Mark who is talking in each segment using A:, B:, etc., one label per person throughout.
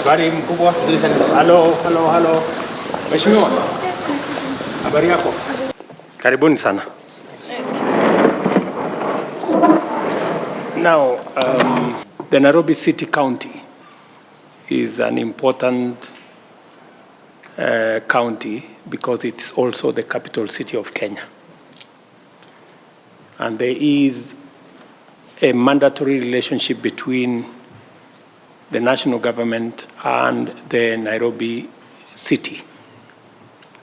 A: Habari mkubwa. Halo. Mheshimiwa. Habari yako? Karibuni sana. Now, the Nairobi City County is an important county because it's also the capital city of Kenya. And there is a mandatory relationship between the national government and the Nairobi city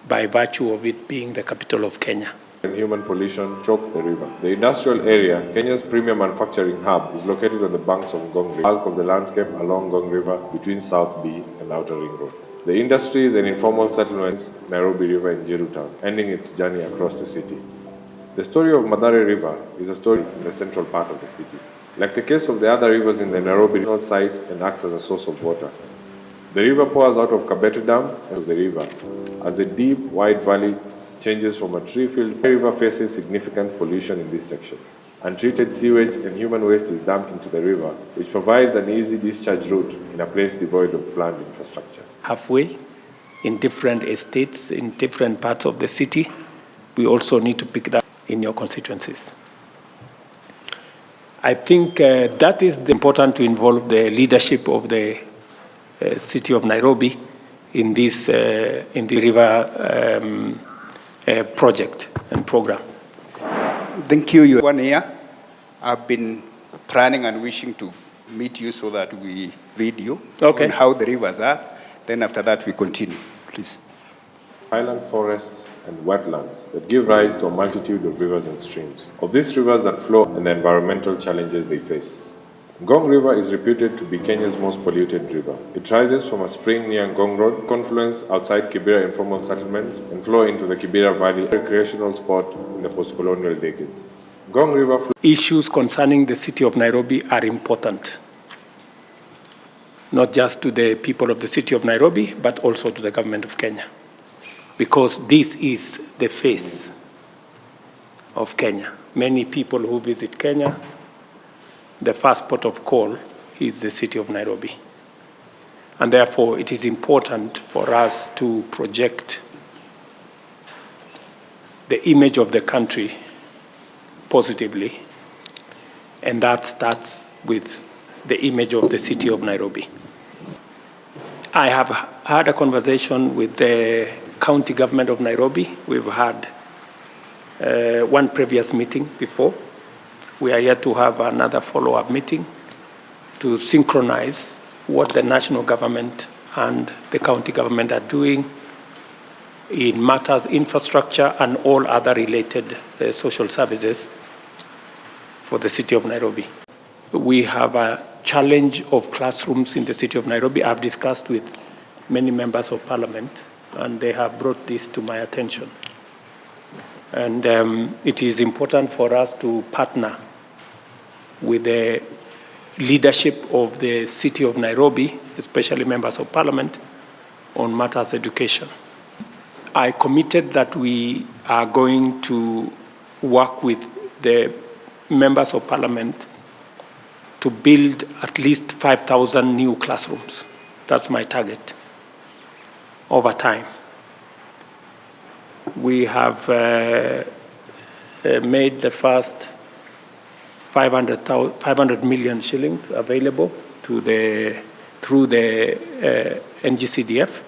A: by virtue of it being the capital of Kenya.
B: And human pollution choke the river. The industrial area, Kenya's premier manufacturing hub, is located on the banks of Ngong River, bulk of the landscape along Ngong River between South B and Outer Ring Road. The industries and informal settlements, Nairobi River and Jeru Town, ending its journey across the city. The story of Mathare River is a story in the central part of the city. Like the case of the other rivers in the Nairobi site and acts as a source of water. The river pours out of Kabete Dam and the river. As the deep, wide valley changes from a tree-filled, the river faces significant pollution in this section. Untreated sewage and human waste is dumped into the river, which provides an easy discharge route in a place devoid of planned infrastructure.
A: Halfway, in different estates, in different parts of the city, we also need to pick that in your constituencies. I think that is important to involve the leadership of the city of Nairobi in this in the river project and program.
C: Thank you. 1 year, I've been planning and wishing to meet you so that we video on how the rivers are. Then after that, we continue, please.
B: Highland forests and wetlands that give rise to a multitude of rivers and streams. Of these rivers that flow and the environmental challenges they face. Ngong River is reputed to be Kenya's most polluted river. It rises from a spring near Ngong Road, confluence outside Kibera informal settlements, and flow into the Kibera Valley, a recreational spot in the post-colonial decades. Ngong River
A: issues concerning the city of Nairobi are important, not just to the people of the city of Nairobi, but also to the government of Kenya. Because this is the face of Kenya. Many people who visit Kenya, the first port of call is the city of Nairobi. And therefore, it is important for us to project the image of the country positively, and that starts with the image of the city of Nairobi. I have had a conversation with the county government of Nairobi. We've had one previous meeting before. We are yet to have another follow-up meeting to synchronize what the national government and the county government are doing in matters infrastructure and all other related social services for the city of Nairobi. We have a challenge of classrooms in the city of Nairobi. I've discussed with many members of parliament, and they have brought this to my attention. And it is important for us to partner with the leadership of the city of Nairobi, especially members of parliament, on matters education. I committed that we are going to work with the members of parliament to build at least 5,000 new classrooms. That's my target over time. We have made the first 500 million shillings available to through the NGCDF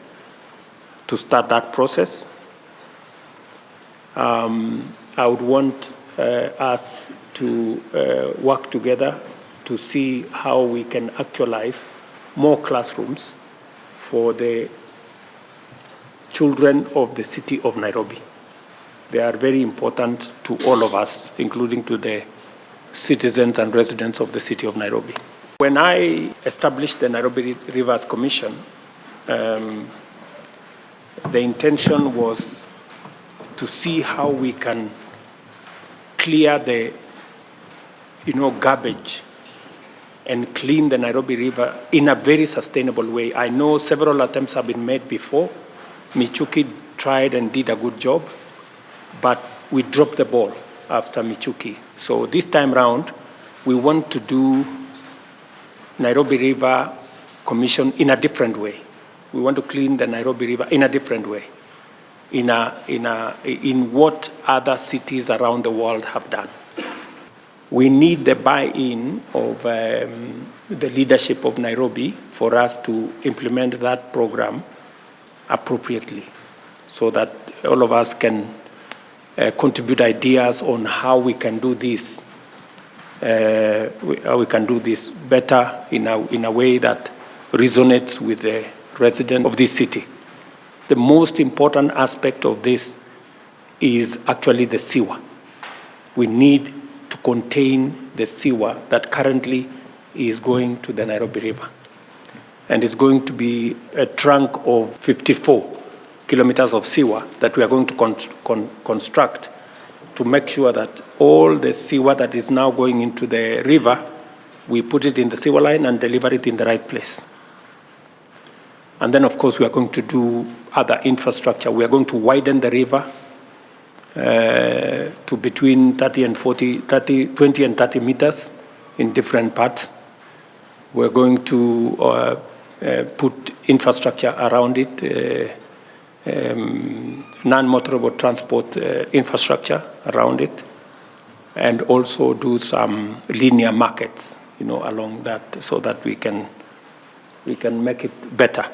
A: to start that process. I would want us to work together to see how we can actualize more classrooms for the children of the city of Nairobi. They are very important to all of us, including to the citizens and residents of the city of Nairobi. When I established the Nairobi Rivers Commission, the intention was to see how we can clear the garbage and clean the Nairobi River in a very sustainable way. I know several attempts have been made before. Michuki tried and did a good job, but we dropped the ball after Michuki. So this time round, we want to do Nairobi River Commission in a different way. We want to clean the Nairobi River in a different way, in what other cities around the world have done. We need the buy-in of the leadership of Nairobi for us to implement that program appropriately, so that all of us can contribute ideas on how we can do this, how we can do this better in a way that resonates with the residents of this city. The most important aspect of this is actually the sewer. We need to contain the sewer that currently is going to the Nairobi River. And it's going to be a trunk of 54 kilometers of sewer that we are going to construct to make sure that all the sewer that is now going into the river, we put it in the sewer line and deliver it in the right place. And then, of course, we are going to do other infrastructure. We are going to widen the river to between 20 and 30 meters in different parts. We're going to put infrastructure around it, non-motorable transport infrastructure around it, and also do some linear markets, along that, so that we can make it better.